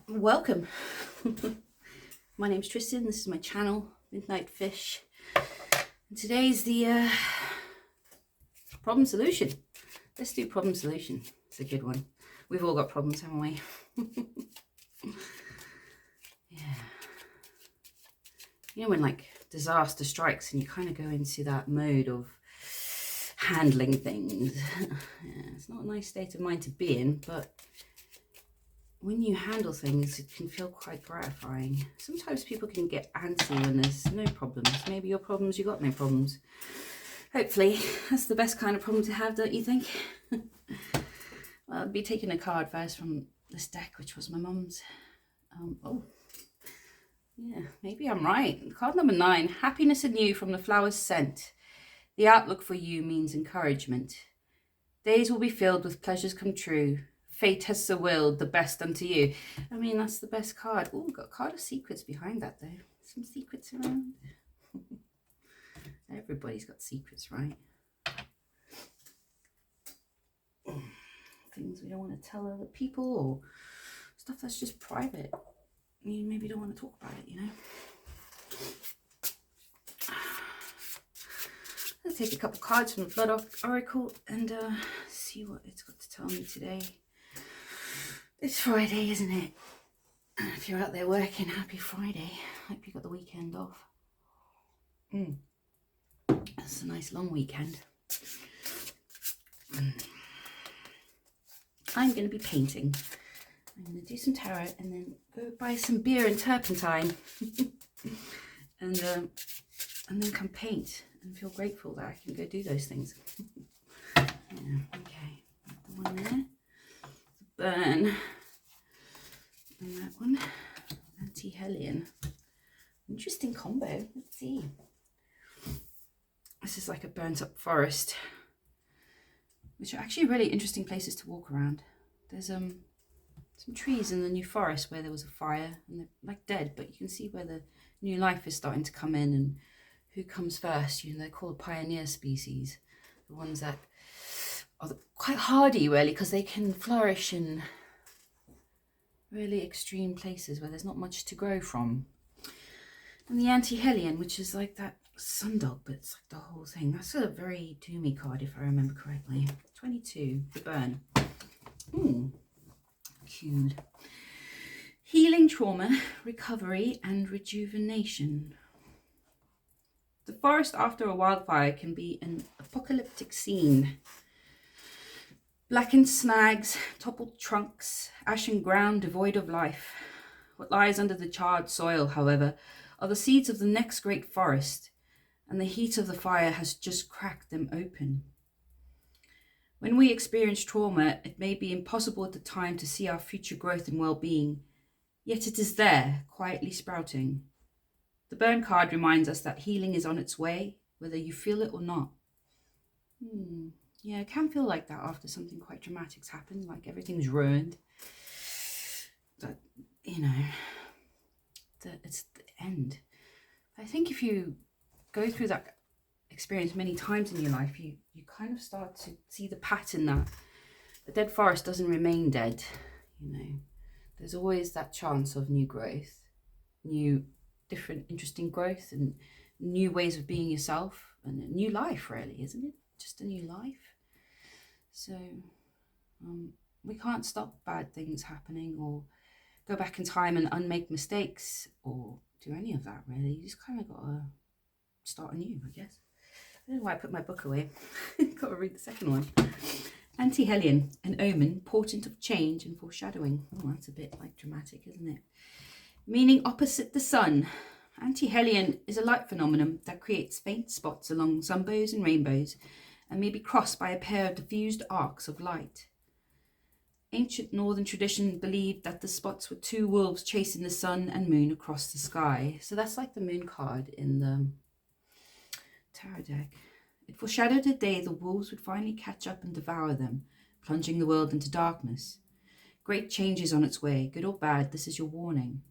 Welcome. My name's Tristan. This is my channel, Midnight Fish. And today's the problem solution. Let's do problem solution. It's a good one. We've all got problems, haven't we? Yeah. You know when like disaster strikes and you kind of go into that mode of handling things. Yeah, it's not a nice state of mind to be in, but when you handle things, it can feel quite gratifying. Sometimes people can get antsy when there's no problems. Maybe your problems, you got no problems. Hopefully, that's the best kind of problem to have, don't you think? Well, I'll be taking a card first from this deck, which was my mum's. Oh, yeah, maybe I'm right. Card number 9, happiness anew from the flower's scent. The outlook for you means encouragement. Days will be filled with pleasures come true. Fate has so willed the best unto you. I mean, that's the best card. Oh, we've got a card of secrets behind that, though. Some secrets around. Everybody's got secrets, right? Things we don't want to tell other people, or stuff that's just private. You maybe don't want to talk about it, you know? Let's take a couple cards from the Blood Oracle and see what it's got to tell me today. It's Friday, isn't it? If you're out there working, happy Friday. Hope you got the weekend off. That's a nice long weekend. I'm going to be painting. I'm going to do some tarot and then go buy some beer and turpentine. and then come paint and feel grateful that I can go do those things. Yeah, okay. The one there. Burn. And that one. Anti-Hellion. Interesting combo. Let's see. This is like a burnt up forest, which are actually really interesting places to walk around. There's some trees in the New Forest where there was a fire and they're like dead, but you can see where the new life is starting to come in and who comes first. You know, they're called pioneer species, the ones that are quite hardy really, because they can flourish in really extreme places where there's not much to grow from. And the Anti-Hellion, which is like that sundog, but it's like the whole thing. That's a very doomy card if I remember correctly. 22, the burn. Cool. Healing trauma, recovery and rejuvenation. The forest after a wildfire can be an apocalyptic scene. Blackened snags, toppled trunks, ashen ground devoid of life. What lies under the charred soil, however, are the seeds of the next great forest, and the heat of the fire has just cracked them open. When we experience trauma, it may be impossible at the time to see our future growth and well-being, yet it is there, quietly sprouting. The burn card reminds us that healing is on its way, whether you feel it or not. Yeah, it can feel like that after something quite dramatic's happened, like everything's ruined. That, you know, that it's the end. I think if you go through that experience many times in your life, you kind of start to see the pattern that the dead forest doesn't remain dead. You know, there's always that chance of new growth, new, different, interesting growth, and new ways of being yourself, and a new life, really, isn't it? Just a new life. So we can't stop bad things happening or go back in time and unmake mistakes or do any of that, really. You just kind of got to start anew, I guess. I don't know why I put my book away. Got to read the second one. Anti-Hellion, an omen, portent of change and foreshadowing. Oh, that's a bit like dramatic, isn't it? Meaning opposite the sun. Anti-Hellion is a light phenomenon that creates faint spots along sunbows and rainbows and may be crossed by a pair of diffused arcs of light. Ancient northern tradition believed that the spots were two wolves chasing the sun and moon across the sky. So that's like the moon card in the tarot deck. It foreshadowed a day the wolves would finally catch up and devour them, plunging the world into darkness. Great change is on its way, good or bad, this is your warning.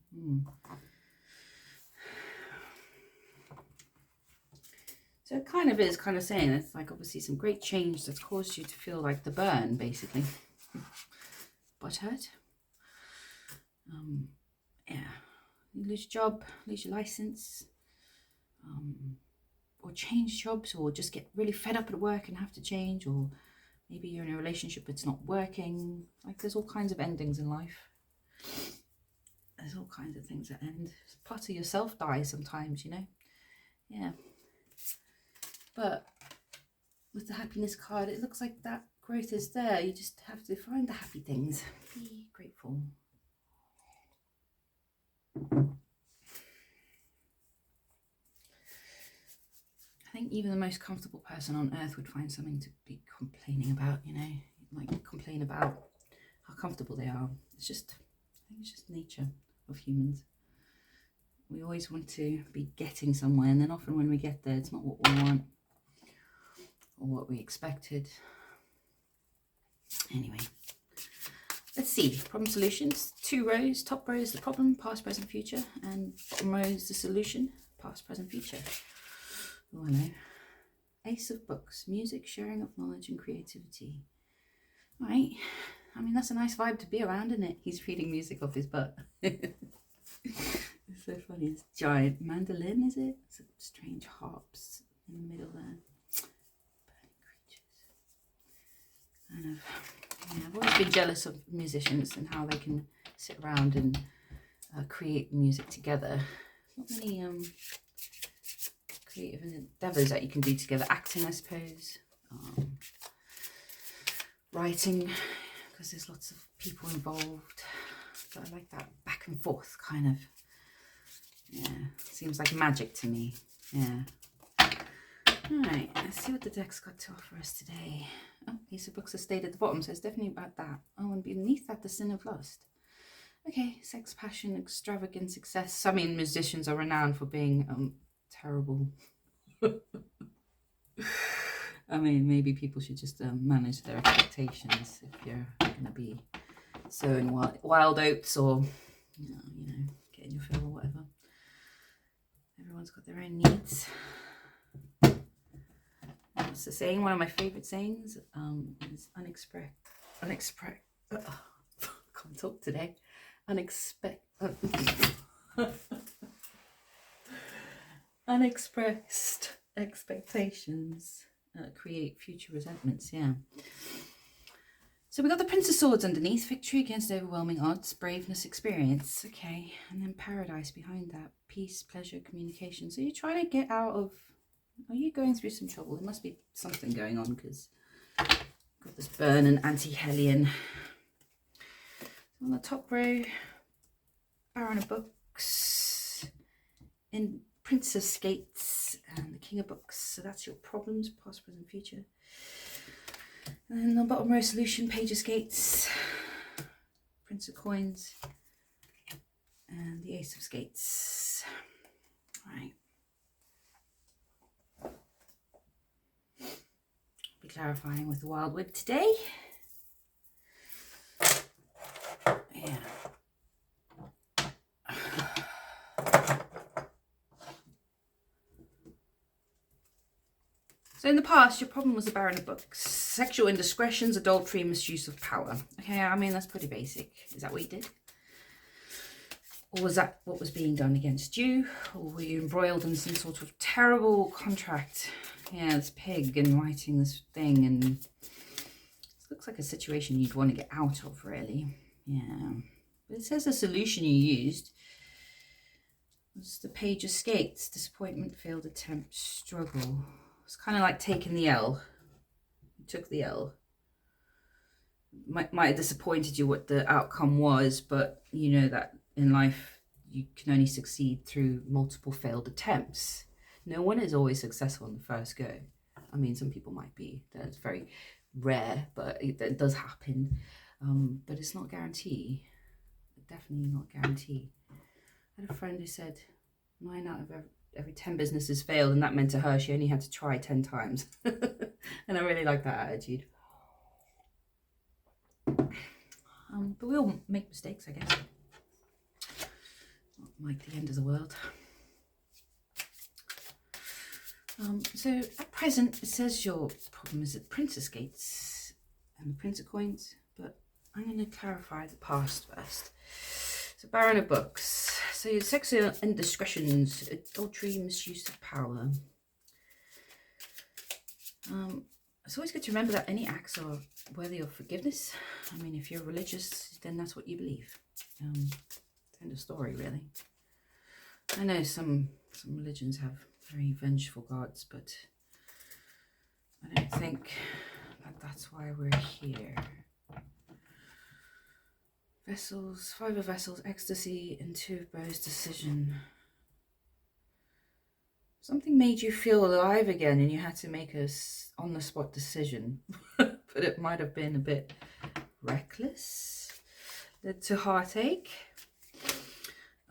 So it kind of is kind of saying it's like obviously some great change that's caused you to feel like the burn, basically. But got hurt. Yeah, you lose your job, lose your license, or change jobs, or just get really fed up at work and have to change, or maybe you're in a relationship that's not working. Like, there's all kinds of endings in life. There's all kinds of things that end. Part of yourself dies sometimes, you know. Yeah. But with the happiness card, it looks like that growth is there. You just have to find the happy things. Be grateful. I think even the most comfortable person on earth would find something to be complaining about, you know, like complain about how comfortable they are. It's just, I think it's just nature of humans. We always want to be getting somewhere, and then often when we get there, it's not what we want or what we expected. Anyway, let's see. Problem solutions. 2 rows. Top row is the problem, past, present, future, and bottom row is the solution, past, present, future. Oh, hello. Ace of Books. Music, sharing of knowledge, and creativity. Right. I mean, that's a nice vibe to be around, isn't it? He's reading music off his butt. It's so funny. It's giant mandolin, is it? Some strange harps in the middle there. Burning creatures. Kind of. Yeah, I've always been jealous of musicians and how they can sit around and create music together. Not many creative endeavours that you can do together. Acting, I suppose. Writing, because there's lots of people involved. But I like that back and forth kind of. Yeah, seems like magic to me. Yeah. Alright, let's see what the deck's got to offer us today. Oh, Ace of Books has stayed at the bottom, so it's definitely about that. Oh, and beneath that, the sin of lust. Okay, sex, passion, extravagant success. I mean, musicians are renowned for being terrible. I mean, maybe people should just manage their expectations if you're going to be sowing wild oats or, you know, getting your fill or whatever. Everyone's got their own needs. What's the saying? One of my favourite sayings is can't talk today. Unexpressed expectations create future resentments. Yeah. So we got the Prince of Swords underneath. Victory against overwhelming odds. Braveness, experience. Okay. And then paradise behind that. Peace, pleasure, communication. So you're trying to get out of... Are you going through some trouble? There must be something going on, because got this burn and anti-Hellion. So on the top row, Baron of Books, in Prince of Skates, and the King of Books. So that's your problems, past, present, future. And then the bottom row, solution, Page of Skates, Prince of Coins, and the Ace of Skates. All right. Be clarifying with the Wildwood today. Yeah. So in the past, your problem was the Baron of Books. Sexual indiscretions, adultery, misuse of power. Okay, I mean, that's pretty basic. Is that what you did? Or was that what was being done against you? Or were you embroiled in some sort of terrible contract? Yeah, this pig and writing this thing, and it looks like a situation you'd want to get out of, really. Yeah. But it says the solution you used was the Page of Skates. Disappointment, failed attempt, struggle. It's kind of like taking the L. You took the L. Might have disappointed you what the outcome was, but you know that in life you can only succeed through multiple failed attempts. No one is always successful in the first go. I mean, some people might be. That's very rare, but it does happen. But it's not a guarantee. Definitely not a guarantee. I had a friend who said 9 out of every 10 businesses failed, and that meant to her she only had to try 10 times. And I really like that attitude. But we all make mistakes, I guess. Not like the end of the world. So at present, it says your problem is the Prince of Skates and the Prince of Coins, but I'm going to clarify the past first. So, Baron of Books. So, your sexual indiscretions, adultery, misuse of power. It's always good to remember that any acts are worthy of forgiveness. I mean, if you're religious, then that's what you believe. End of story, really. I know some religions have very vengeful gods, but I don't think that that's why we're here. Vessels, 5 of Vessels, ecstasy, and 2 of Bows, decision. Something made you feel alive again and you had to make a on-the-spot decision. But it might have been a bit reckless. Led to heartache.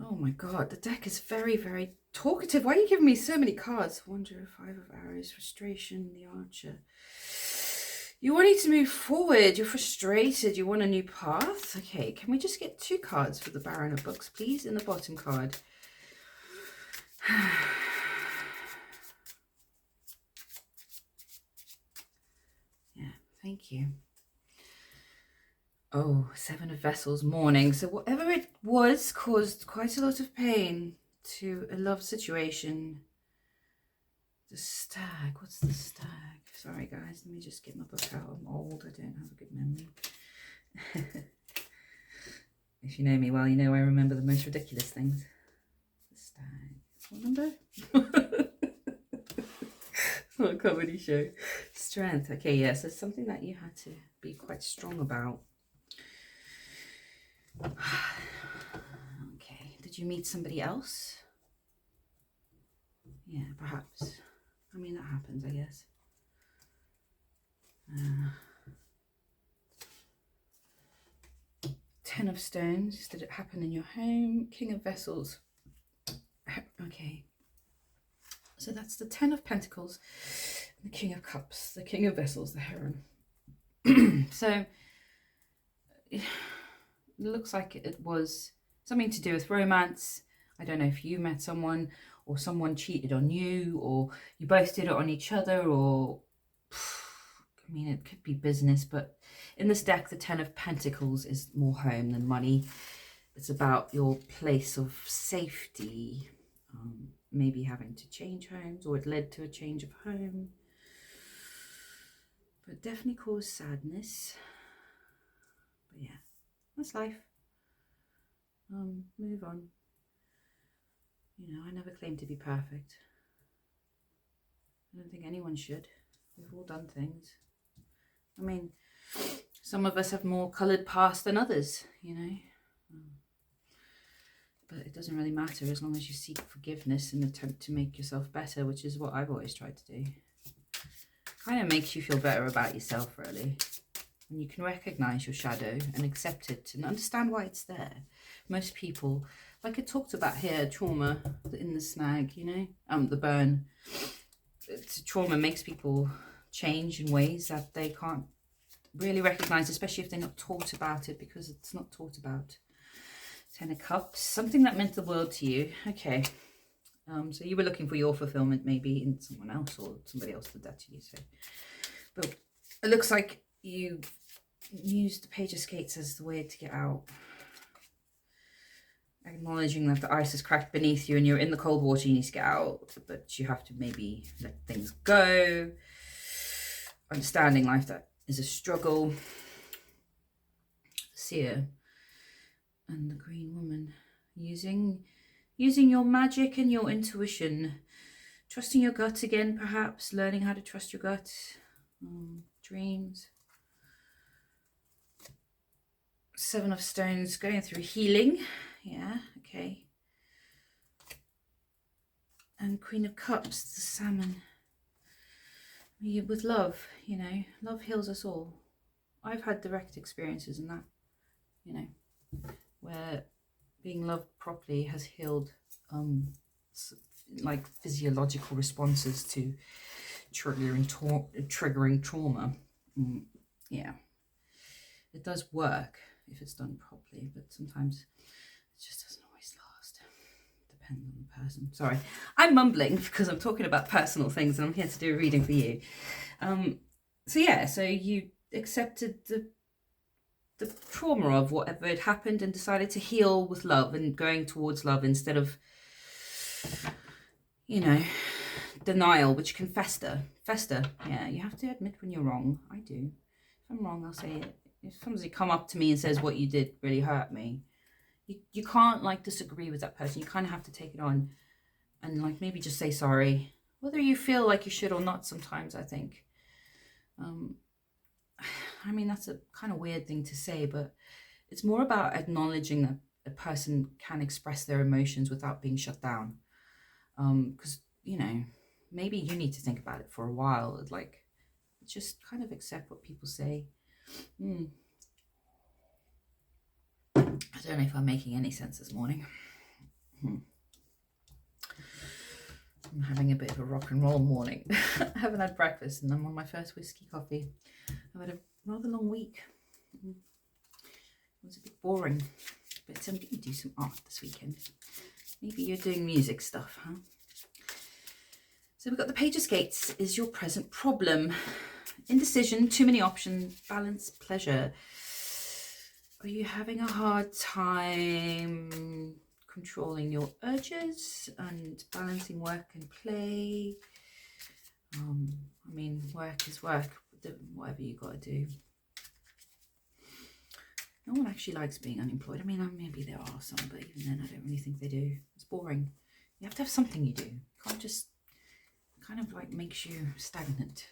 Oh my god, the deck is very, very talkative. Why are you giving me so many cards? Wanderer, 5 of Arrows, frustration, the Archer. You wanting to move forward. You're frustrated. You want a new path. Okay, can we just get 2 cards for the Baron of Books, please, in the bottom card? Thank you. Oh, 7 of Vessels, mourning. So whatever it was caused quite a lot of pain to a love situation. The Stag. What's the Stag? Sorry, guys. Let me just get my book out. I'm old. I don't have a good memory. If you know me well, you know I remember the most ridiculous things. The Stag. What number? It's not a comedy show. Strength. Okay, yes, it's something that you had to be quite strong about. Okay, did you meet somebody else? Yeah, perhaps. I mean, that happens, I guess. 10 of Stones. Did it happen in your home? King of Vessels. Okay. So that's the 10 of Pentacles, the King of Cups, the King of Vessels, the Heron. So it looks like it was something to do with romance. I don't know if you met someone or someone cheated on you or you both did it on each other, or I mean, it could be business, but in this deck, the 10 of Pentacles is more home than money. It's about your place of safety. Maybe having to change homes, or it led to a change of home. But definitely caused sadness. But yeah, that's life. Move on. You know, I never claim to be perfect. I don't think anyone should. We've all done things. I mean, some of us have more coloured past than others, you know. But it doesn't really matter as long as you seek forgiveness and attempt to make yourself better, which is what I've always tried to do. Kind of makes you feel better about yourself, really. And you can recognise your shadow and accept it and understand why it's there. Most people, like I talked about here, trauma in the snag, you know, the burn. Trauma makes people change in ways that they can't really recognise, especially if they're not taught about it, because it's not taught about. 10 of Cups, something that meant the world to you. Okay. So you were looking for your fulfillment maybe in someone else, or somebody else did that to you. So, but it looks like you used the Page of Skates as the way to get out. Acknowledging that the ice is cracked beneath you and you're in the cold water, you need to get out, but you have to maybe let things go. Understanding life that is a struggle. Seer. And the Green Woman, using your magic and your intuition, trusting your gut again, perhaps learning how to trust your gut. Dreams. 7 of Stones, going through healing. Yeah, okay. And Queen of Cups, the Salmon. With love, you know, love heals us all. I've had direct experiences in that, you know, where being loved properly has healed like physiological responses to triggering trauma. Yeah, it does work if it's done properly, but sometimes it just doesn't always last. Depends on the person. Sorry, I'm mumbling because I'm talking about personal things and I'm here to do a reading for you. So yeah, so you accepted the the trauma of whatever had happened and decided to heal with love and going towards love instead of, you know, denial, which can fester. Yeah, you have to admit when you're wrong. I do. If I'm wrong, I'll say it. If somebody come up to me and says what you did really hurt me, you can't like disagree with that person. You kind of have to take it on and like maybe just say sorry, whether you feel like you should or not. Sometimes I think, I mean, that's a kind of weird thing to say, but it's more about acknowledging that a person can express their emotions without being shut down. Because, you know, maybe you need to think about it for a while. Like, just kind of accept what people say. I don't know if I'm making any sense this morning. I'm having a bit of a rock and roll morning. I haven't had breakfast and I'm on my first whiskey coffee. I've had a rather long week. It was a bit boring, but I'm going to do some art this weekend. Maybe you're doing music stuff, huh? So we've got the Page of Skates is your present problem. Indecision, too many options, balance, pleasure. Are you having a hard time controlling your urges and balancing work and play? I mean, work is work, whatever you got to do. No one actually likes being unemployed. I mean, maybe there are some, but even then, I don't really think they do. It's boring. You have to have something you do. You can't just kind of like makes you stagnant.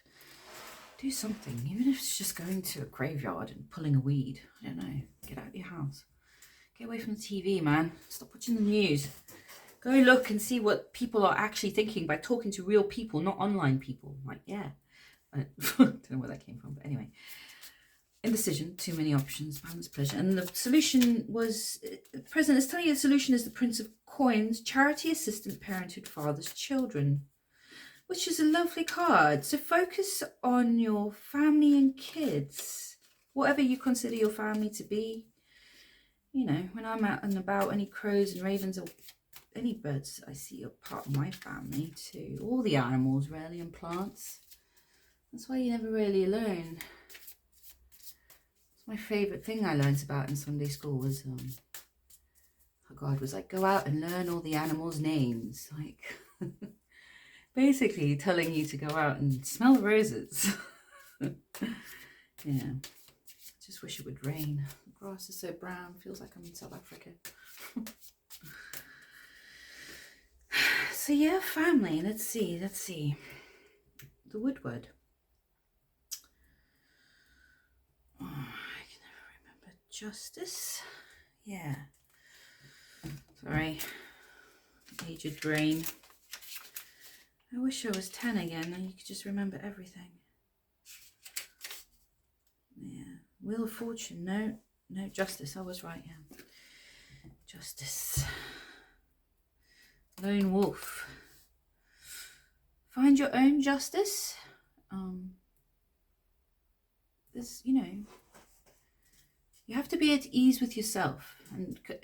Do something, even if it's just going to a graveyard and pulling a weed. I don't know. Get out of your house. Get away from the TV, man. Stop watching the news. Go look and see what people are actually thinking by talking to real people, not online people. Like, yeah. I don't know where that came from, but anyway. Indecision, too many options, balance, pleasure. And the solution was, the president is telling you the solution is the Prince of Coins, charity, assistant, parenthood, fathers, children. Which is a lovely card. So focus on your family and kids, whatever you consider your family to be. You know, when I'm out and about, any crows and ravens or any birds I see are part of my family too. All the animals really and plants. That's why you're never really alone. It's my favourite thing I learnt about in Sunday school was, God was like, go out and learn all the animals' names. Like... basically telling you to go out and smell the roses. Yeah. I just wish it would rain. The grass is so brown. Feels like I'm in South Africa. So yeah, family. Let's see. The Woodward. Oh, I can never remember. Justice. Yeah. Sorry. Aged brain. I wish I was 10 again and you could just remember everything. Yeah. Wheel of Fortune. No, Justice. I was right, yeah. Justice. Lone Wolf. Find your own justice. There's, you know, you have to be at ease with yourself.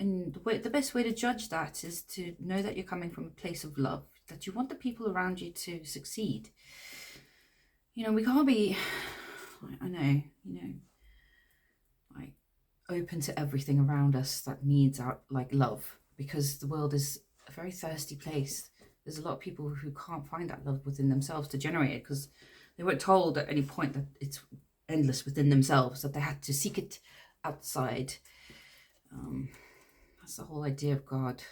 And the best way to judge that is to know that you're coming from a place of love. That you want the people around you to succeed. You know, we can't be, I know, you know, like open to everything around us that needs our, like, love, because the world is a very thirsty place. There's a lot of people who can't find that love within themselves to generate it because they weren't told at any point that it's endless within themselves, that they had to seek it outside. That's the whole idea of God.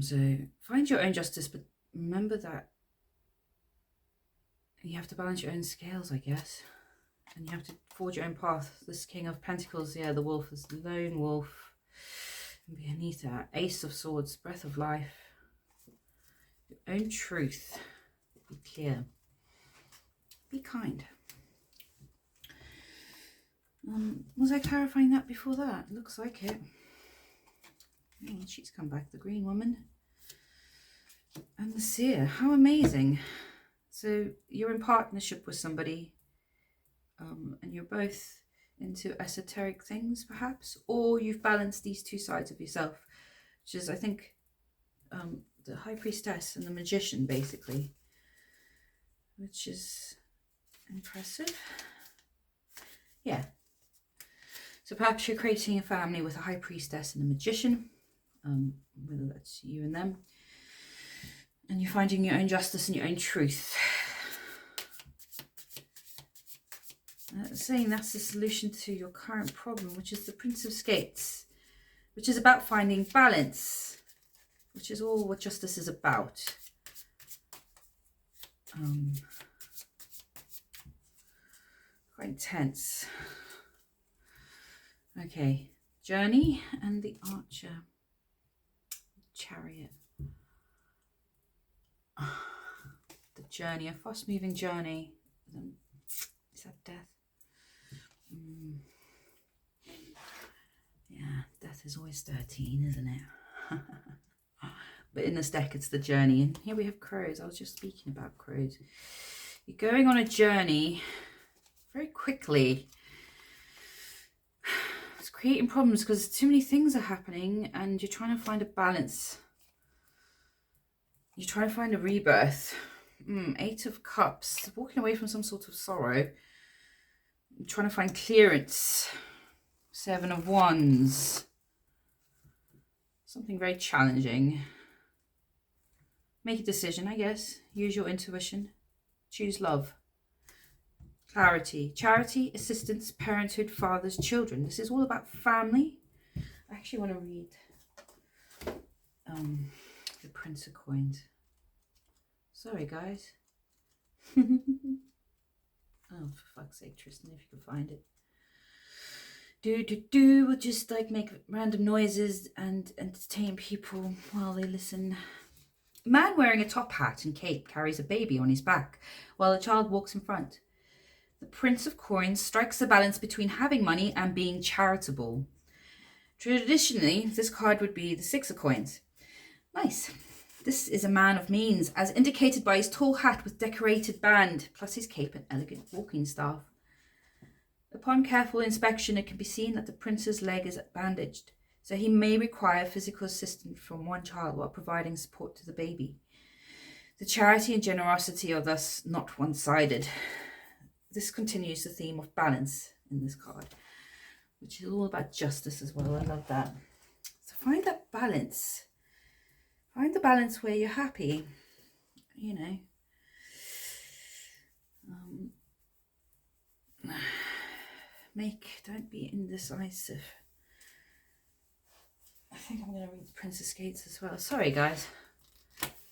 So find your own justice, but remember that you have to balance your own scales, I guess, and you have to forge your own path. This King of Pentacles, yeah, the wolf is the lone wolf, and beneath that, Ace of Swords, breath of life, your own truth, be clear, be kind. Was I clarifying that before that? Looks like it. Oh, she's come back, the green woman. And the seer, how amazing. So you're in partnership with somebody and you're both into esoteric things perhaps, or you've balanced these two sides of yourself, which is, I think, the High Priestess and the Magician basically, which is impressive. Yeah, So perhaps you're creating a family with a high priestess and a magician, whether that's you and them, and you're finding your own justice and your own truth. Saying that's the solution to your current problem, which is the Prince of Skates, which is about finding balance, which is all what justice is about. Quite intense. Okay, Journey and the Archer. Chariot. The journey, a fast-moving journey. Is that death? Yeah, death is always 13, isn't it? But in this deck, it's the journey. And here we have crows. I was just speaking about crows. You're going on a journey very quickly. It's creating problems because too many things are happening and you're trying to find a balance. You're trying to find a rebirth. 8 of Cups. Walking away from some sort of sorrow. I'm trying to find clearance. 7 of Wands. Something very challenging. Make a decision, I guess. Use your intuition. Choose love. Clarity. Charity, assistance, parenthood, fathers, children. This is all about family. I actually want to read the Prince of Coins. Sorry, guys. Oh, for fuck's sake, Tristan, if you can find it. We'll just like make random noises and entertain people while they listen. A man wearing a top hat and cape carries a baby on his back while a child walks in front. The Prince of Coins strikes the balance between having money and being charitable. Traditionally, this card would be the 6 of Coins. Nice. This is a man of means, as indicated by his tall hat with decorated band, plus his cape and elegant walking staff. Upon careful inspection, it can be seen that the prince's leg is bandaged, so he may require physical assistance from one child while providing support to the baby. The charity and generosity are thus not one-sided. This continues the theme of balance in this card, which is all about justice as well. I love that. So find that balance. Find the balance where you're happy, you know. Don't be indecisive. I think I'm going to read Prince of Skates as well. Sorry, guys.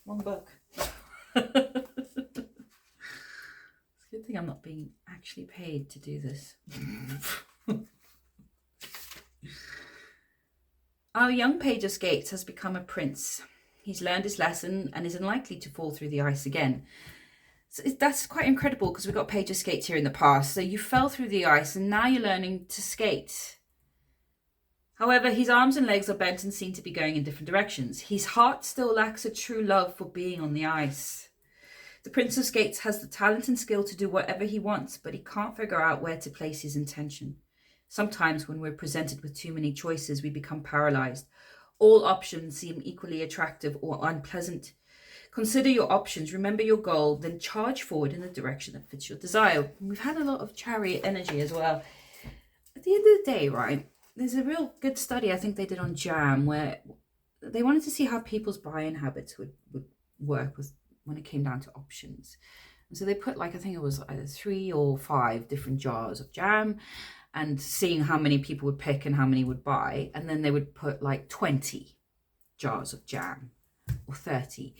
Wrong book. It's a good thing I'm not being actually paid to do this. Our young Page of Skates has become a prince. He's learned his lesson and is unlikely to fall through the ice again. So that's quite incredible because we've got Page of Skates here in the past. So you fell through the ice and now you're learning to skate. However, his arms and legs are bent and seem to be going in different directions. His heart still lacks a true love for being on the ice. The Prince of Skates has the talent and skill to do whatever he wants, but he can't figure out where to place his intention. Sometimes when we're presented with too many choices, we become paralyzed. All options seem equally attractive or unpleasant. Consider your options, remember your goal, then charge forward in the direction that fits your desire. We've had a lot of chariot energy as well. At the end of the day, right, there's a real good study I think they did on Jam where they wanted to see how people's buying habits would work with when it came down to options. And so they put I think it was either 3 or 5 different jars of jam and seeing how many people would pick and how many would buy. And then they would put 20 jars of jam or 30.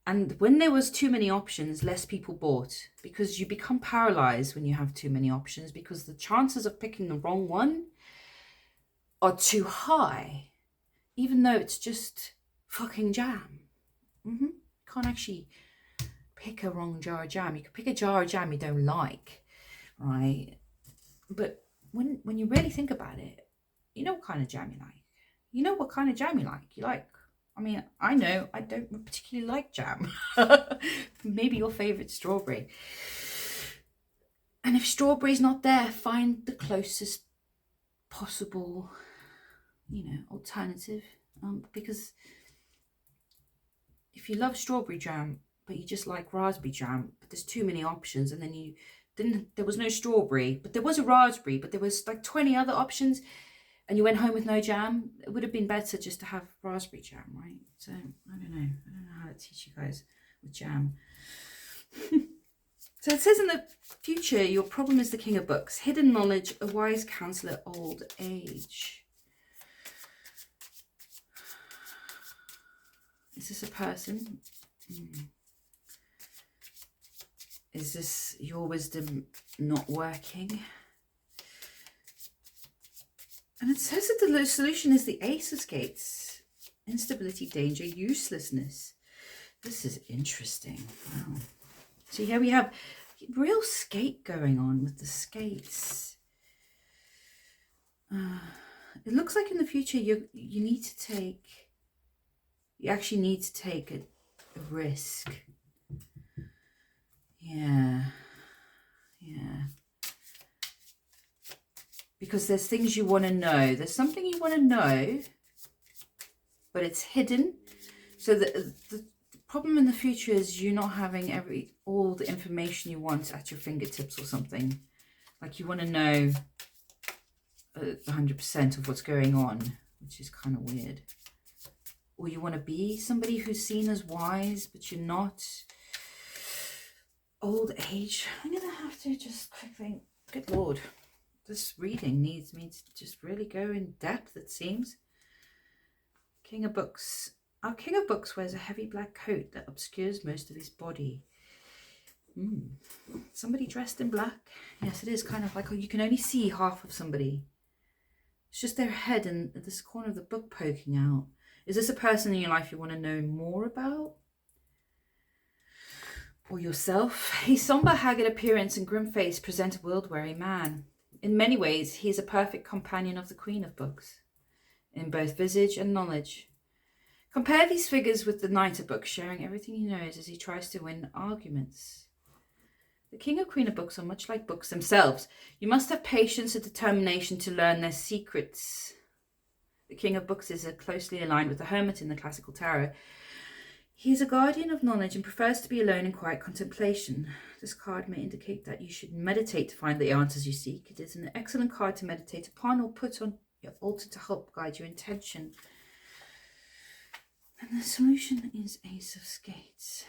And when there was too many options, less people bought because you become paralyzed when you have too many options because the chances of picking the wrong one are too high, even though it's just fucking jam. You can't actually pick a wrong jar of jam. You can pick a jar of jam you don't like, right? But when you really think about it, you know what kind of jam you like. You know what kind of jam you like. I know I don't particularly like jam. Maybe your favorite strawberry. And if strawberry's not there, find the closest possible, alternative. Because if you love strawberry jam, but you just like raspberry jam, but there's too many options, and then you There was no strawberry, but there was a raspberry, but there was like 20 other options, and you went home with no jam. It would have been better just to have raspberry jam, right? So I don't know how to teach you guys with jam. So it says in the future, your problem is the king of books, hidden knowledge, a wise counselor, old age. Is this a person? Is this your wisdom not working? And it says that the solution is the Ace of Skates. Instability, danger, uselessness. This is interesting. Wow. So here we have real skate going on with the skates. It looks like in the future you actually need to take a risk. Yeah. Because there's things you want to know. There's something you want to know, but it's hidden. So the problem in the future is you not having all the information you want at your fingertips or something. Like you want to know 100% of what's going on, which is kind of weird. Or you want to be somebody who's seen as wise, but you're not. Old age. I'm going to have to just quickly, good Lord, this reading needs me to just really go in depth, it seems. King of Books. Our King of Books wears a heavy black coat that obscures most of his body. Somebody dressed in black. Yes, it is kind of like you can only see half of somebody. It's just their head and this corner of the book poking out. Is this a person in your life you want to know more about? Or yourself? His somber, haggard appearance and grim face present a world-weary man. In many ways, he is a perfect companion of the Queen of Books, in both visage and knowledge. Compare these figures with the Knight of Books, sharing everything he knows as he tries to win arguments. The King and Queen of Books are much like books themselves. You must have patience and determination to learn their secrets. The King of Books is closely aligned with the Hermit in the classical tarot. He is a guardian of knowledge and prefers to be alone in quiet contemplation. This card may indicate that you should meditate to find the answers you seek. It is an excellent card to meditate upon or put on your altar to help guide your intention. And the solution is Ace of Skates.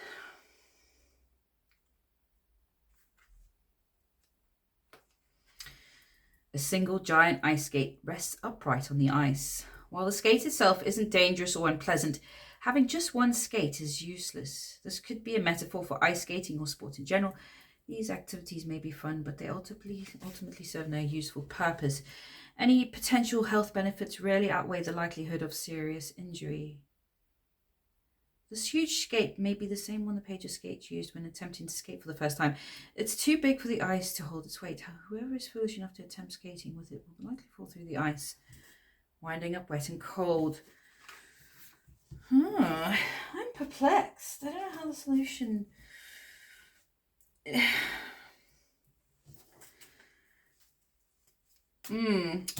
A single giant ice skate rests upright on the ice. While the skate itself isn't dangerous or unpleasant, having just one skate is useless. This could be a metaphor for ice skating or sport in general. These activities may be fun, but they ultimately serve no useful purpose. Any potential health benefits rarely outweigh the likelihood of serious injury. This huge skate may be the same one the page of skates used when attempting to skate for the first time. It's too big for the ice to hold its weight. Whoever is foolish enough to attempt skating with it will likely fall through the ice, winding up wet and cold. I'm perplexed. I don't know how the solution...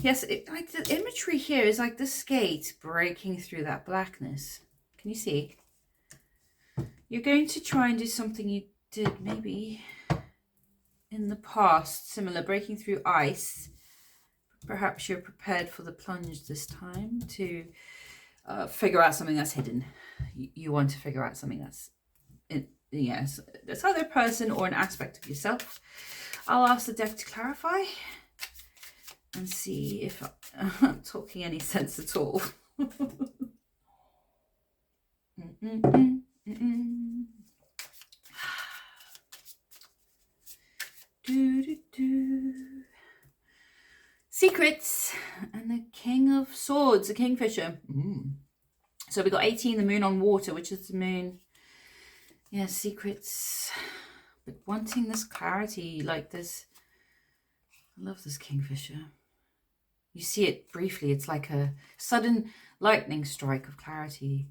Yes, like the imagery here is like the skate breaking through that blackness. Can you see? You're going to try and do something you did maybe in the past, similar, breaking through ice. Perhaps you're prepared for the plunge this time to figure out something that's hidden. You want to figure out something that's, yes, that's either a person or an aspect of yourself. I'll ask the deck to clarify and see if I'm talking any sense at all. Secrets and the King of Swords, the Kingfisher. So we got 18, the moon on water, which is the moon. Yeah, secrets. But wanting this clarity, like this. I love this Kingfisher. You see it briefly. It's like a sudden lightning strike of clarity.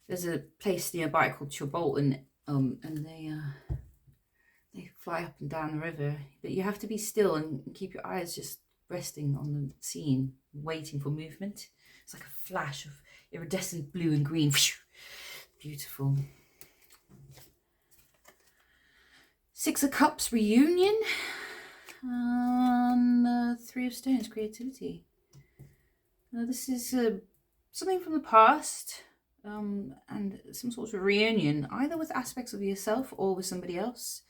There's a place nearby called Chilbolton, and they fly up and down the river. But you have to be still and keep your eyes just resting on the scene, waiting for movement. It's like a flash of iridescent blue and green. Beautiful. Six of Cups, reunion. And Three of Stones, creativity. This is something from the past, and some sort of reunion, either with aspects of yourself or with somebody else.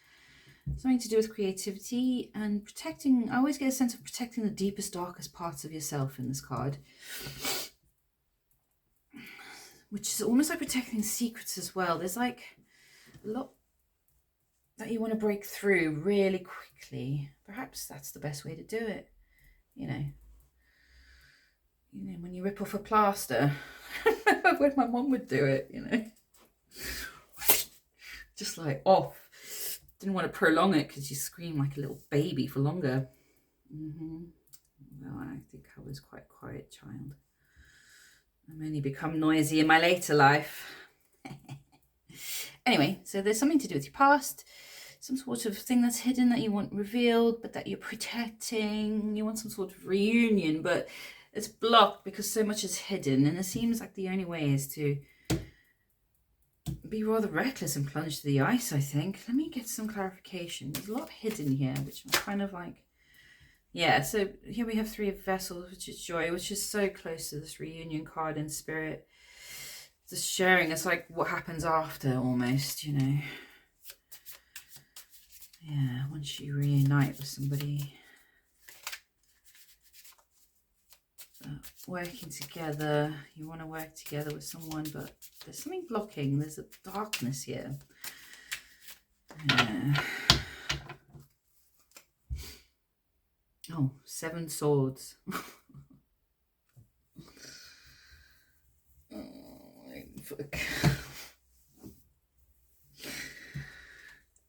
Something to do with creativity and protecting. I always get a sense of protecting the deepest, darkest parts of yourself in this card, which is almost like protecting secrets as well. There's like a lot that you want to break through really quickly. Perhaps that's the best way to do it. You know, when you rip off a plaster, when my mom would do it, just like off. Didn't want to prolong it because you scream like a little baby for longer. Well, I think I was quite a quiet child. I've only become noisy in my later life. Anyway, so there's something to do with your past, some sort of thing that's hidden that you want revealed, but that you're protecting. You want some sort of reunion, but it's blocked because so much is hidden. And it seems like the only way is to be rather reckless and plunge to the ice, I think. Let me get some clarification. There's a lot hidden here, which I'm kind of like, yeah. So here we have Three of Vessels, which is joy, which is so close to this reunion card in spirit. Just sharing, it's like what happens after almost, Yeah, once you reunite with somebody. Working together, you want to work together with someone, but there's something blocking. There's a darkness here. Oh, Seven Swords. Fuck.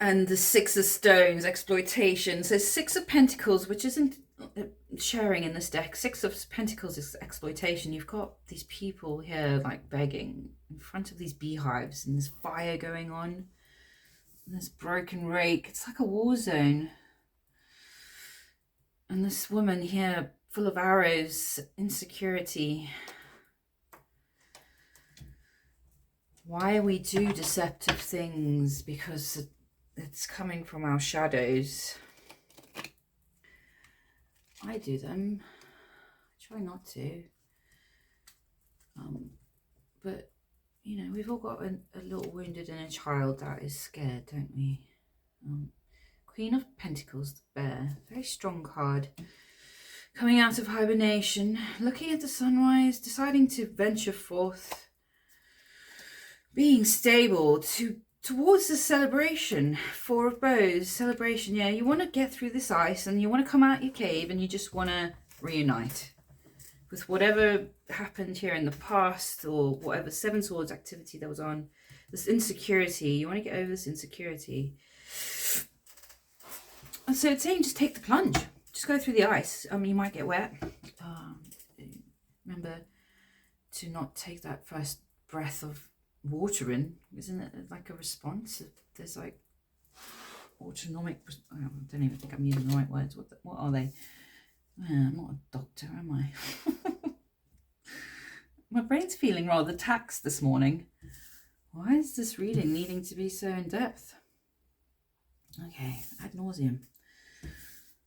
And the Six of Stones, exploitation. So Six of Pentacles, which isn't sharing in this deck. Six of Pentacles is exploitation. You've got these people here like begging in front of these beehives, and there's fire going on, and this broken rake. It's like a war zone. And this woman here full of arrows, insecurity. Why we do deceptive things, because it's coming from our shadows. I do them. I try not to. But, we've all got a little wounded inner child that is scared, don't we? Queen of Pentacles, the Bear. Very strong card. Coming out of hibernation, looking at the sunrise, deciding to venture forth. Being stable towards the celebration. Four of Bows, celebration. Yeah, you want to get through this ice and you want to come out your cave and you just want to reunite with whatever happened here in the past, or whatever Seven Swords activity that was on. This insecurity, you want to get over this insecurity. And so it's saying just take the plunge. Just go through the ice. You might get wet. Remember to not take that first breath of water in. Isn't it like a response? There's like autonomic, I don't even think I'm using the right words. What are they? I'm not a doctor, am I? My brain's feeling rather taxed this morning. Why is this reading needing to be so in depth? Okay, ad nauseum.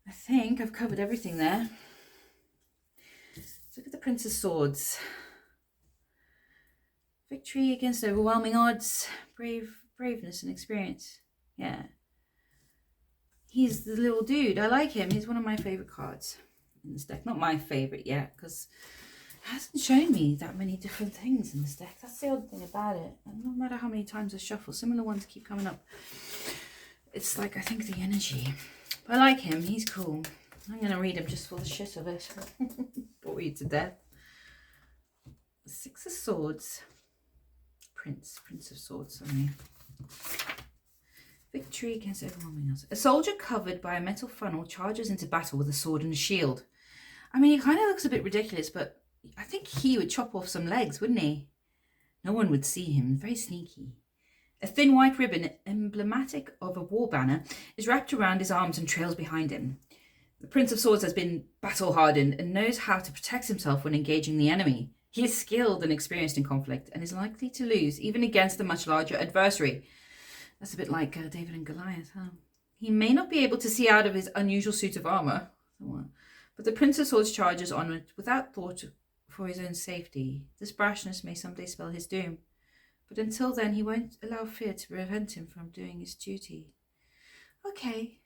I think I've covered everything there. Let's look at the Prince of Swords. Victory against overwhelming odds, braveness and experience. Yeah. He's the little dude. I like him. He's one of my favourite cards in this deck. Not my favourite yet, because it hasn't shown me that many different things in this deck. That's the odd thing about it. And no matter how many times I shuffle, similar ones keep coming up. It's like, I think, the energy. But I like him. He's cool. I'm going to read him just for the shit of it. Bore you to death. Six of Swords. Prince of Swords, sorry. Victory against overwhelming odds. A soldier covered by a metal funnel charges into battle with a sword and a shield. I mean, he kind of looks a bit ridiculous, but I think he would chop off some legs, wouldn't he? No one would see him. Very sneaky. A thin white ribbon, emblematic of a war banner, is wrapped around his arms and trails behind him. The Prince of Swords has been battle-hardened and knows how to protect himself when engaging the enemy. He is skilled and experienced in conflict and is likely to lose, even against a much larger adversary. That's a bit like David and Goliath, huh? He may not be able to see out of his unusual suit of armor, but the prince of swords charges onward without thought for his own safety. This brashness may someday spell his doom, but until then he won't allow fear to prevent him from doing his duty. Okay,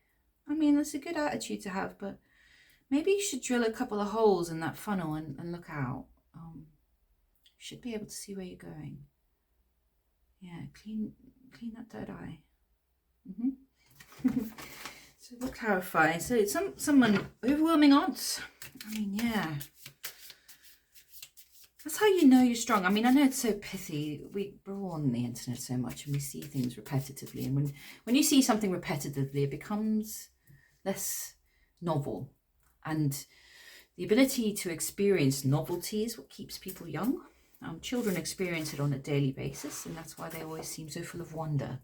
I mean, that's a good attitude to have, but maybe you should drill a couple of holes in that funnel and look out. You should be able to see where you're going. Yeah, clean that third eye. So we'll clarify. So it's someone overwhelming odds. I mean, yeah. That's how you know you're strong. I mean, I know it's so pithy. We're all on the internet so much and we see things repetitively. And when you see something repetitively, it becomes less novel. And the ability to experience novelty is what keeps people young. Children experience it on a daily basis, and that's why they always seem so full of wonder,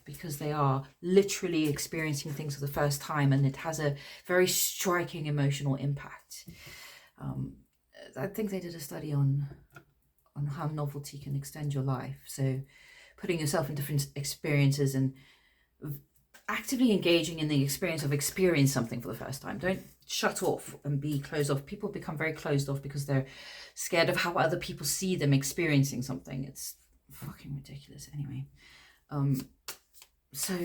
because they are literally experiencing things for the first time, and it has a very striking emotional impact. I think they did a study on how novelty can extend your life. So putting yourself in different experiences and actively engaging in the experience of experiencing something for the first time. Don't shut off and be closed off. People become very closed off because they're scared of how other people see them experiencing something. It's fucking ridiculous. Anyway, so,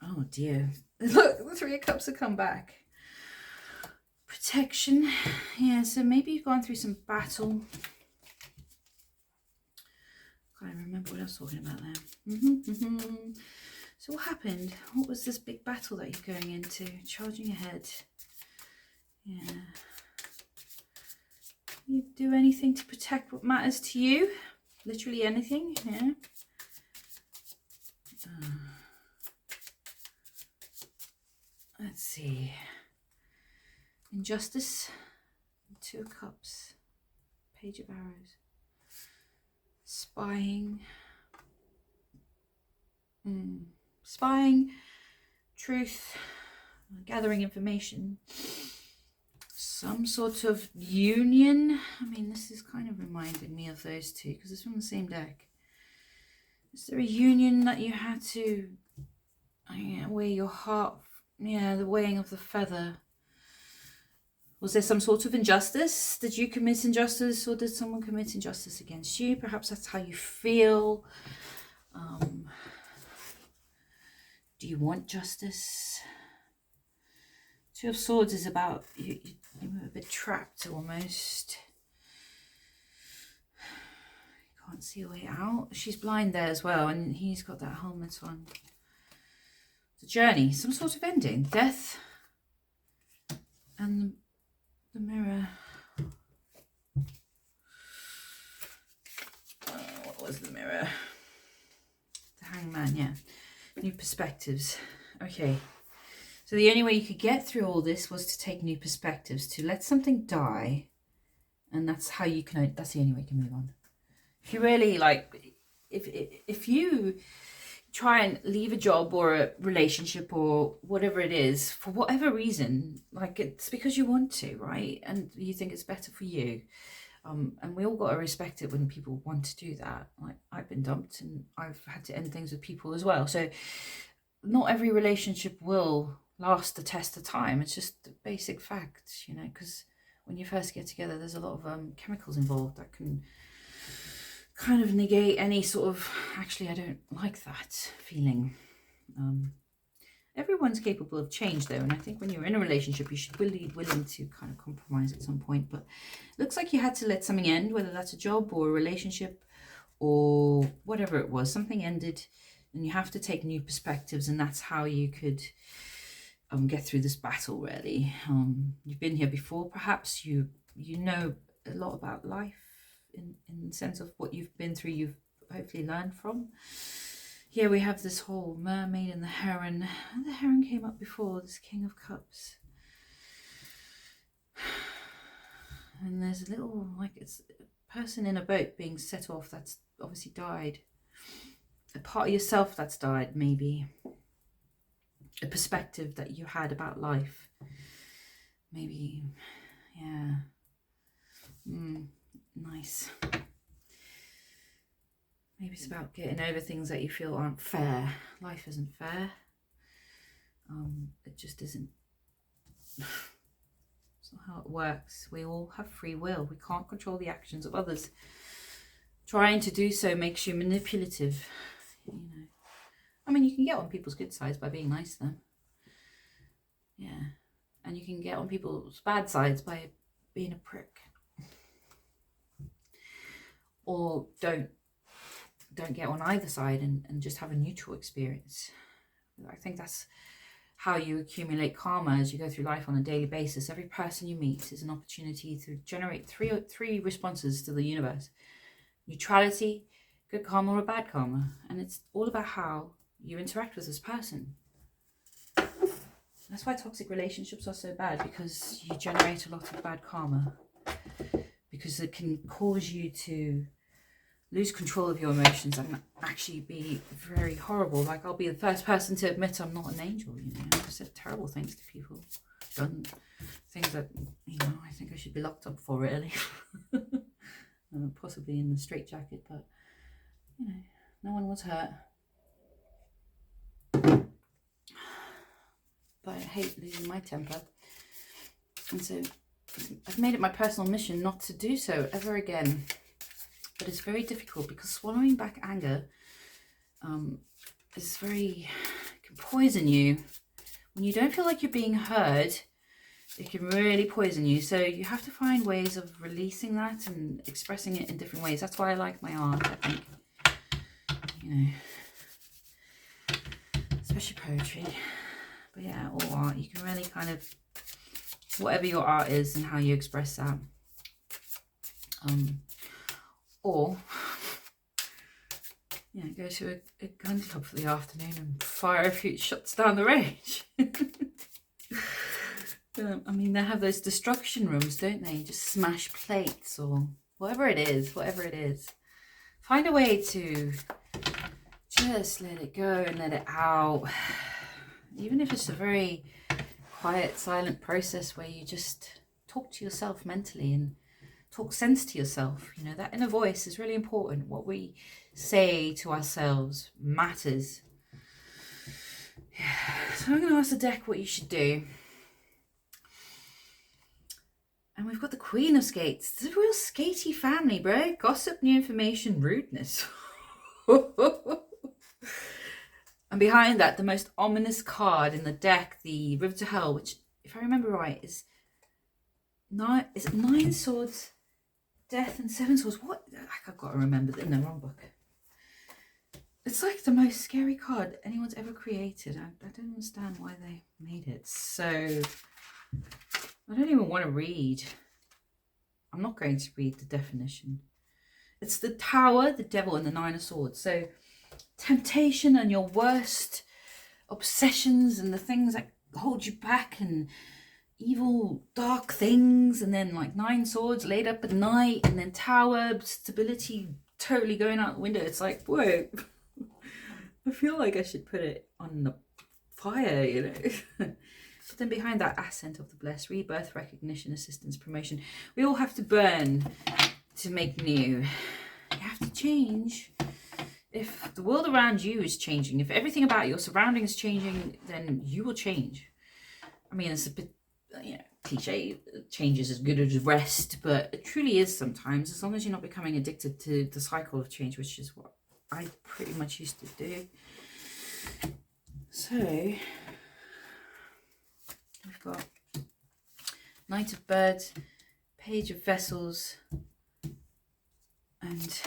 oh dear, look, the Three of Cups have come back. Protection. Yeah, so maybe you've gone through some battle. Can't even remember what I was talking about there. So what happened? What was this big battle that you're going into? Charging ahead. Yeah. You do anything to protect what matters to you? Literally anything, yeah. Let's see. Injustice. Two of Cups. Page of Arrows. Spying. Spying, truth, gathering information, some sort of union. I mean, this is kind of reminding me of those two because it's from the same deck. Is there a union that you had to weigh your heart? Yeah, the weighing of the feather. Was there some sort of injustice? Did you commit injustice, or did someone commit injustice against you? Perhaps that's how you feel. Do you want justice? Two of Swords is about you're a bit trapped almost. You can't see a way out. She's blind there as well, and he's got that helmet on. The journey, some sort of ending, death, and the mirror. What was the mirror? The Hangman, yeah. New perspectives. Okay, so the only way you could get through all this was to take new perspectives, to let something die, and that's how you can, that's the only way you can move on. If you really like, if you try and leave a job or a relationship or whatever it is for whatever reason, like it's because you want to, right? And you think it's better for you. And we all got to respect it when people want to do that. Like, I've been dumped and I've had to end things with people as well. So not every relationship will last the test of time. It's just the basic facts, you know, because when you first get together, there's a lot of chemicals involved that can kind of negate any sort of, actually, I don't like that feeling. Everyone's capable of change though, and I think when you're in a relationship you should be willing to kind of compromise at some point. But it looks like you had to let something end, whether that's a job or a relationship or whatever it was. Something ended and you have to take new perspectives, and that's how you could get through this battle, really. You've been here before, perhaps you know a lot about life in the sense of what you've been through, you've hopefully learned from. Here we have this whole mermaid and the heron. And the heron came up before, this King of Cups. And there's a little, like, it's a person in a boat being set off that's obviously died. A part of yourself that's died, maybe. A perspective that you had about life. Maybe, yeah. Nice. Maybe it's about getting over things that you feel aren't fair. Life isn't fair. It just isn't. It's not how it works. We all have free will. We can't control the actions of others. Trying to do so makes you manipulative, you know. I mean, you can get on people's good sides by being nice to them. Yeah. And you can get on people's bad sides by being a prick. Or don't get on either side and just have a neutral experience. I think that's how you accumulate karma as you go through life on a daily basis. Every person you meet is an opportunity to generate three responses to the universe: neutrality, good karma, or bad karma. And it's all about how you interact with this person. That's why toxic relationships are so bad, because you generate a lot of bad karma, because it can cause you to lose control of your emotions and actually be very horrible. Like, I'll be the first person to admit I'm not an angel, you know. I've said terrible things to people, done things that, you know, I think I should be locked up for, really. Possibly in the straitjacket, but, you know, no one was hurt. But I hate losing my temper. And so I've made it my personal mission not to do so ever again. But it's very difficult, because swallowing back anger can poison you. When you don't feel like you're being heard, it can really poison you. So you have to find ways of releasing that and expressing it in different ways. That's why I like my art, I think. You know, especially poetry. But yeah, all art. You can really kind of, whatever your art is and how you express that. Or, yeah, go to a gun club for the afternoon and fire a few shots down the range. I mean, they have those destruction rooms, don't they? Just smash plates or whatever it is. Find a way to just let it go and let it out. Even if it's a very quiet, silent process where you just talk to yourself mentally and talk sense to yourself. You know, that inner voice is really important. What we say to ourselves matters. Yeah. So I'm going to ask the deck what you should do. And we've got the Queen of Skates. It's a real skatey family, bro. Gossip, new information, rudeness. And behind that, the most ominous card in the deck, the River to Hell, which, if I remember right, is 9 swords, death, and 7 swords. What? I've got to remember in the wrong book. It's like the most scary card anyone's ever created. I don't understand why they made it. So I don't even want to read. I'm not going to read the definition. It's the Tower, the Devil, and the 9 of Swords. So temptation and your worst obsessions and the things that hold you back and evil dark things, and then like 9 swords laid up at night, and then Tower, stability totally going out the window. It's like, whoa. I feel like I should put it on the fire, you know. But then behind that, Ascent of the Blessed, rebirth, recognition, assistance, promotion. We all have to burn to make new. You have to change. If the world around you is changing, if everything about your surroundings is changing, then you will change. I mean, it's a bit, you know, cliche, change is as good as rest, but it truly is sometimes, as long as you're not becoming addicted to the cycle of change, which is what I pretty much used to do. So we've got Knight of Birds, Page of Vessels, and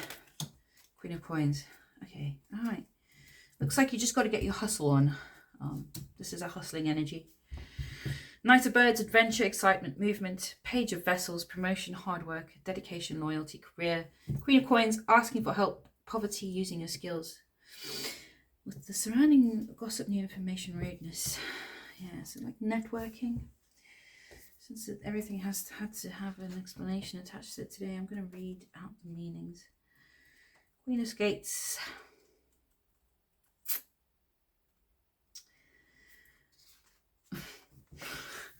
Queen of Coins. Okay, all right. Looks like you just got to get your hustle on. This is a hustling energy. Knight of Birds, adventure, excitement, movement. Page of Vessels, promotion, hard work, dedication, loyalty, career. Queen of Coins, asking for help, poverty, using your skills. With the surrounding gossip, new information, rudeness. Yeah, so like networking. Since everything had to have an explanation attached to it today, I'm going to read out the meanings. Queen of Skates.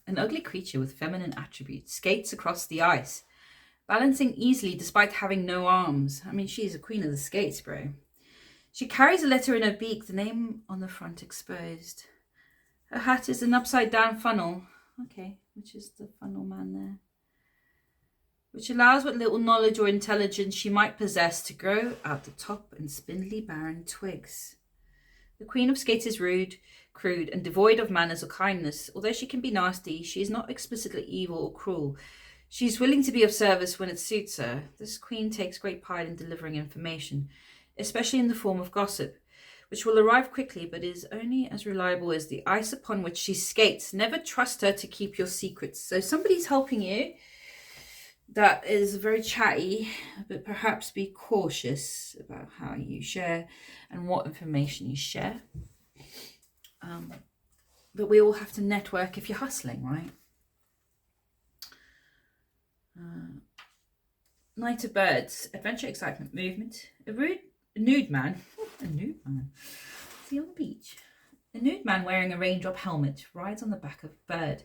An ugly creature with feminine attributes skates across the ice, balancing easily despite having no arms. I mean, she's a queen of the skates, bro. She carries a letter in her beak, the name on the front exposed. Her hat is an upside down funnel. Okay, which is the funnel man there. Which allows what little knowledge or intelligence she might possess to grow out the top and spindly barren twigs. The Queen of Skates is rude, crude, and devoid of manners or kindness. Although she can be nasty, she is not explicitly evil or cruel. She is willing to be of service when it suits her. This queen takes great pride in delivering information, especially in the form of gossip, which will arrive quickly but is only as reliable as the ice upon which she skates. Never trust her to keep your secrets. So somebody's helping you that is very chatty, but perhaps be cautious about how you share and what information you share. But we all have to network if you're hustling, right? Night of Birds, adventure, excitement, movement. A nude man. A nude man. Is he on the beach? A nude man wearing a raindrop helmet rides on the back of a bird.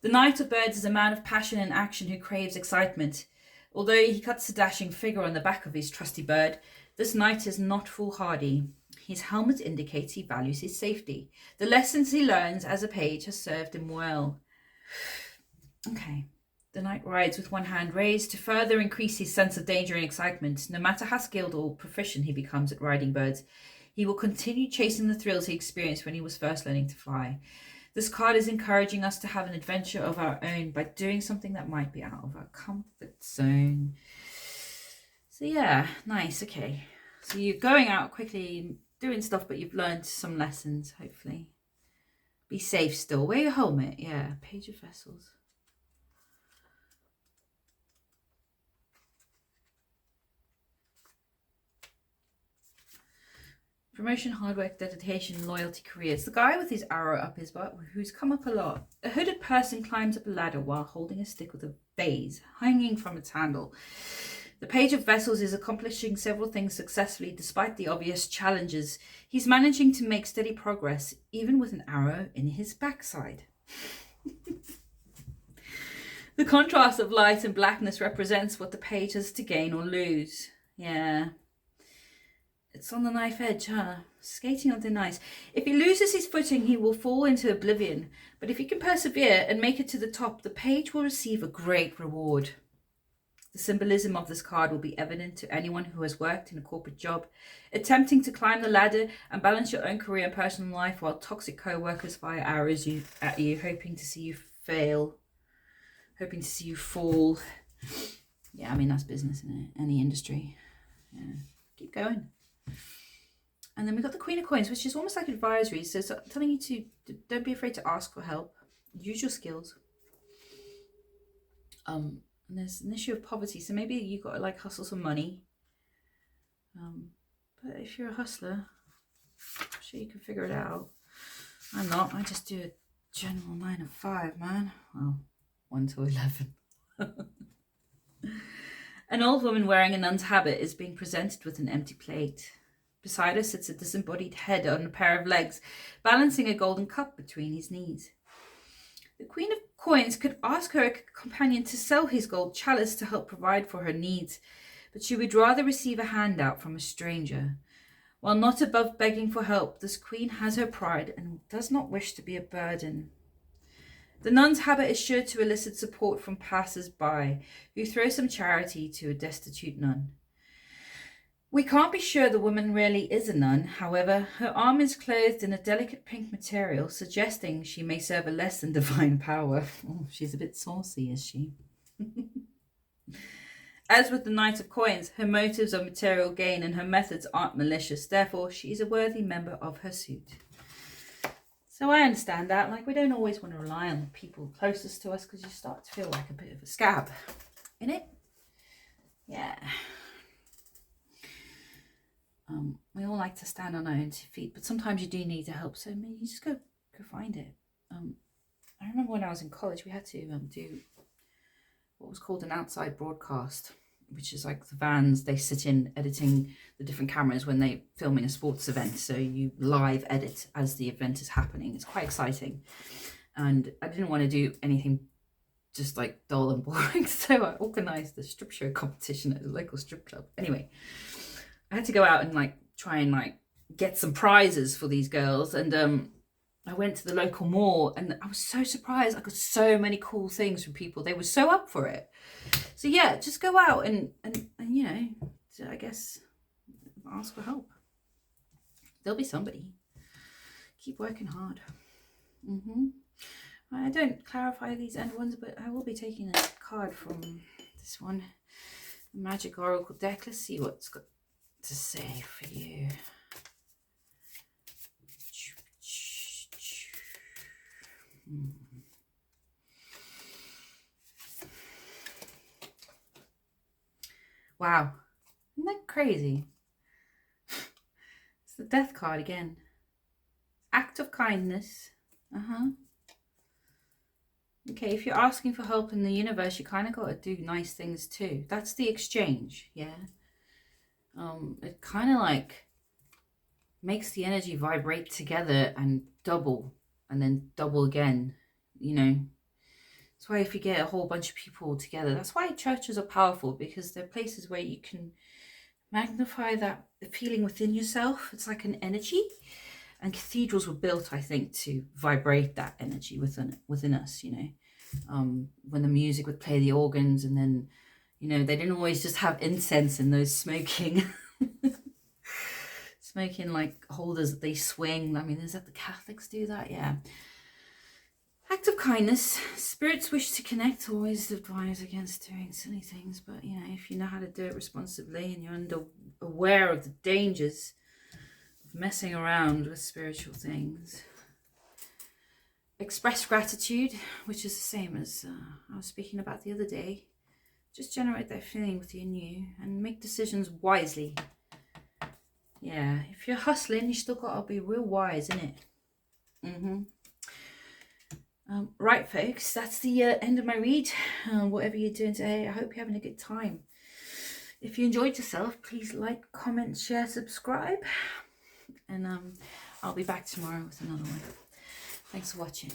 The Knight of Birds is a man of passion and action who craves excitement. Although he cuts a dashing figure on the back of his trusty bird, this knight is not foolhardy. His helmet indicates he values his safety. The lessons he learns as a page has served him well. Okay. The knight rides with one hand raised to further increase his sense of danger and excitement. No matter how skilled or proficient he becomes at riding birds, he will continue chasing the thrills he experienced when he was first learning to fly. This card is encouraging us to have an adventure of our own by doing something that might be out of our comfort zone. So yeah, nice, okay. So you're going out quickly, doing stuff, but you've learned some lessons, hopefully. Be safe still. Wear your helmet. Yeah, Page of Vessels. Promotion, hard work, dedication, loyalty, careers. The guy with his arrow up his butt, who's come up a lot. A hooded person climbs up a ladder while holding a stick with a vase hanging from its handle. The Page of Vessels is accomplishing several things successfully despite the obvious challenges. He's managing to make steady progress, even with an arrow in his backside. The contrast of light and blackness represents what the page has to gain or lose. Yeah. It's on the knife edge, huh? Skating on thin ice. If he loses his footing, he will fall into oblivion. But if he can persevere and make it to the top, the page will receive a great reward. The symbolism of this card will be evident to anyone who has worked in a corporate job, attempting to climb the ladder and balance your own career and personal life while toxic co-workers fire arrows at you, hoping to see you fail, hoping to see you fall. Yeah, I mean, that's business, isn't it? Any industry. Yeah. Keep going. And then we've got the Queen of Coins, which is almost like advisory. So it's telling you to don't be afraid to ask for help. Use your skills. And there's an issue of poverty. So maybe you've got to like hustle some money. But if you're a hustler, I'm sure you can figure it out. I'm not. I just do a general 9 to 5, man. Well, 1 to 11. An old woman wearing a nun's habit is being presented with an empty plate. Beside her sits a disembodied head on a pair of legs, balancing a golden cup between his knees. The Queen of Coins could ask her companion to sell his gold chalice to help provide for her needs, but she would rather receive a handout from a stranger. While not above begging for help, this queen has her pride and does not wish to be a burden. The nun's habit is sure to elicit support from passers-by, who throw some charity to a destitute nun. We can't be sure the woman really is a nun. However, her arm is clothed in a delicate pink material, suggesting she may serve a less than divine power. Oh, she's a bit saucy, is she? As with the Knight of Coins, her motives are material gain and her methods aren't malicious. Therefore, she is a worthy member of her suit. So I understand that. Like, we don't always want to rely on the people closest to us because you start to feel like a bit of a scab. Innit? Yeah. We all like to stand on our own 2 feet, but sometimes you do need the help. So maybe you just go find it. I remember when I was in college, we had to do what was called an outside broadcast, which is like the vans they sit in editing the different cameras when they're filming a sports event. So you live edit as the event is happening. It's quite exciting. And I didn't want to do anything just like dull and boring. So I organised the strip show competition at a local strip club. Anyway, I had to go out and like try and like get some prizes for these girls. And I went to the local mall and I was so surprised. I got so many cool things from people. They were so up for it. So yeah, just go out and you know, I guess ask for help. There'll be somebody. Keep working hard. I don't clarify these end ones, but I will be taking a card from this one, the Magic Oracle deck. Let's see what's got to say for you. Wow, isn't that crazy? It's the Death card again. Act of kindness. Okay, if you're asking for help in the universe, you kind of got to do nice things too. That's the exchange, yeah. It kind of like makes the energy vibrate together and then double again, you know. That's why if you get a whole bunch of people together, that's why churches are powerful, because they're places where you can magnify that feeling within yourself. It's like an energy, and cathedrals were built, I think, to vibrate that energy within us, you know. When the music would play the organs, and then, you know, they didn't always just have incense in those smoking smoking like holders that they swing. I mean, is that the Catholics do that? Yeah. Act of kindness. Spirits wish to connect, always advise against doing silly things, but you know, if you know how to do it responsibly and you're aware of the dangers of messing around with spiritual things. Express gratitude, which is the same as I was speaking about the other day. Just generate that feeling within you and make decisions wisely. Yeah, if you're hustling, you still got to be real wise, innit? Right, folks, that's the end of my read. Whatever you're doing today, I hope you're having a good time. If you enjoyed yourself, please like, comment, share, subscribe. And I'll be back tomorrow with another one. Thanks for watching.